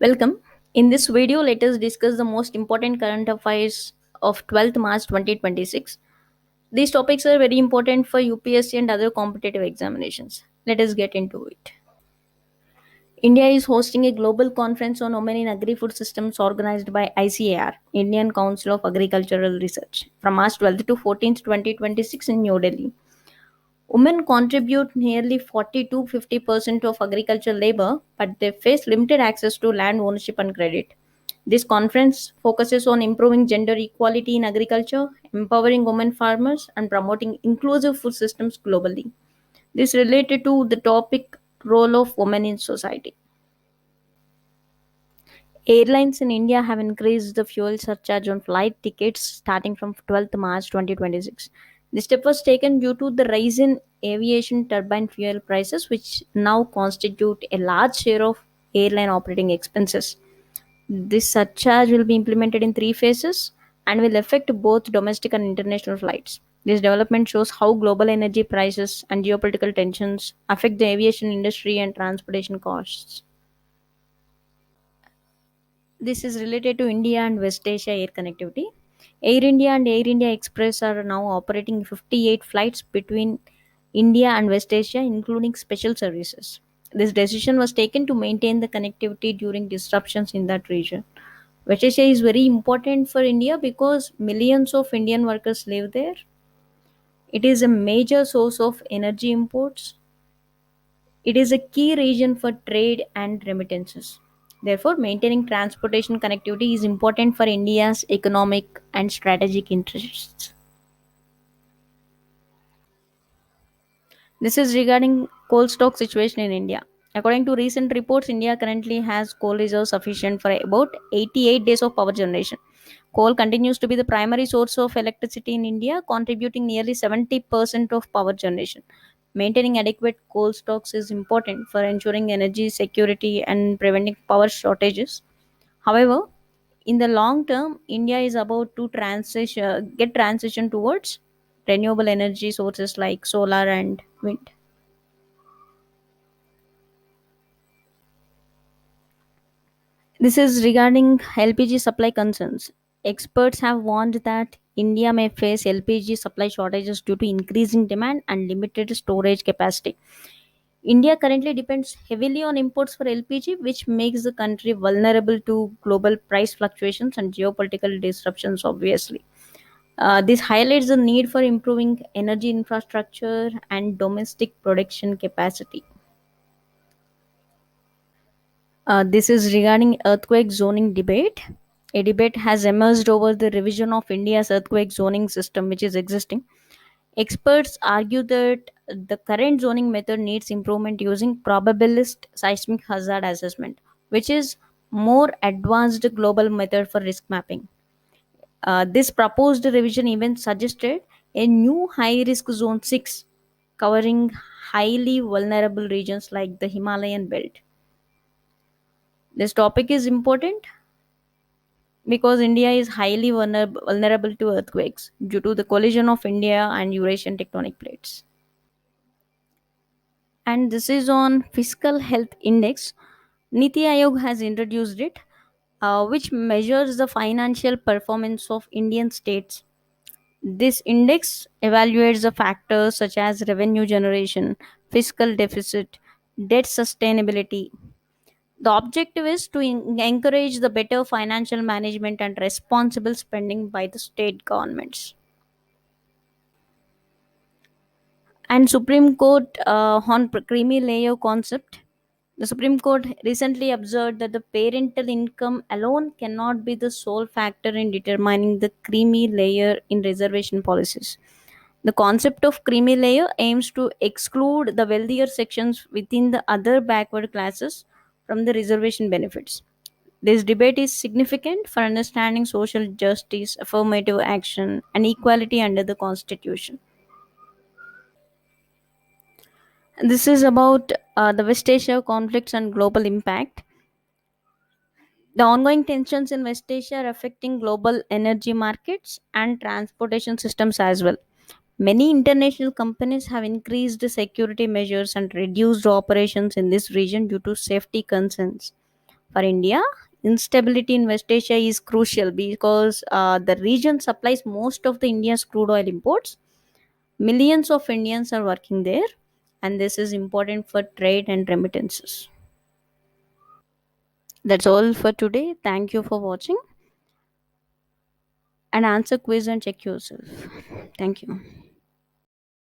Welcome. In this video, let us discuss the most important current affairs of 12th March 2026. These topics are very important for UPSC and other competitive examinations. Let us get into it. India is hosting a global conference on women in agri-food systems organized by ICAR, Indian Council of Agricultural Research, from March 12th to 14th, 2026 in New Delhi. Women contribute nearly 40 to 50% of agricultural labor, but they face limited access to land ownership and credit. This conference focuses on improving gender equality in agriculture, empowering women farmers, and promoting inclusive food systems globally. This related to the topic role of women in society. Airlines in India have increased the fuel surcharge on flight tickets starting from 12th March 2026. This step was taken due to the rise in aviation turbine fuel prices, which now constitute a large share of airline operating expenses. This surcharge will be implemented in three phases and will affect both domestic and international flights. This development shows how global energy prices and geopolitical tensions affect the aviation industry and transportation costs. This is related to India and West Asia air connectivity. Air India and Air India Express are now operating 58 flights between India and West Asia, including special services. This decision was taken to maintain the connectivity during disruptions in that region. West Asia is very important for India because millions of Indian workers live there. It is a major source of energy imports. It is a key region for trade and remittances. Therefore, maintaining transportation connectivity is important for India's economic and strategic interests. This is regarding coal stock situation in India. According to recent reports, India currently has coal reserves sufficient for about 88 days of power generation. Coal continues to be the primary source of electricity in India, contributing nearly 70% of power generation. Maintaining adequate coal stocks is important for ensuring energy security and preventing power shortages. However, in the long term, India is about to transition towards renewable energy sources like solar and wind. This is regarding LPG supply concerns. Experts have warned that India may face LPG supply shortages due to increasing demand and limited storage capacity. India currently depends heavily on imports for LPG, which makes the country vulnerable to global price fluctuations and geopolitical disruptions, obviously. This highlights the need for improving energy infrastructure and domestic production capacity. This is regarding earthquake zoning debate. A debate has emerged over the revision of India's earthquake zoning system, which is existing. Experts argue that the current zoning method needs improvement using probabilist seismic hazard assessment, which is more advanced global method for risk mapping. This proposed revision even suggested a new high risk zone 6 covering highly vulnerable regions like the Himalayan belt. This topic is important because India is highly vulnerable to earthquakes due to the collision of India and Eurasian tectonic plates. And this is on Fiscal Health Index. Niti Aayog has introduced it, which measures the financial performance of Indian states. This index evaluates the factors such as revenue generation, fiscal deficit, debt sustainability. The objective is to encourage the better financial management and responsible spending by the state governments. And Supreme Court on creamy layer concept. The Supreme Court recently observed that the parental income alone cannot be the sole factor in determining the creamy layer in reservation policies. The concept of creamy layer aims to exclude the wealthier sections within the other backward classes from the reservation benefits. This debate is significant for understanding social justice, affirmative action, and equality under the Constitution. This is about the West Asia conflicts and global impact. The ongoing tensions in West Asia are affecting global energy markets and transportation systems as well. Many international companies have increased security measures and reduced operations in this region due to safety concerns. For India, instability in West Asia is crucial because the region supplies most of the India's crude oil imports. Millions of Indians are working there, and this is important for trade and remittances. That's all for today. Thank you for watching, and answer quiz and check yourself. Thank you.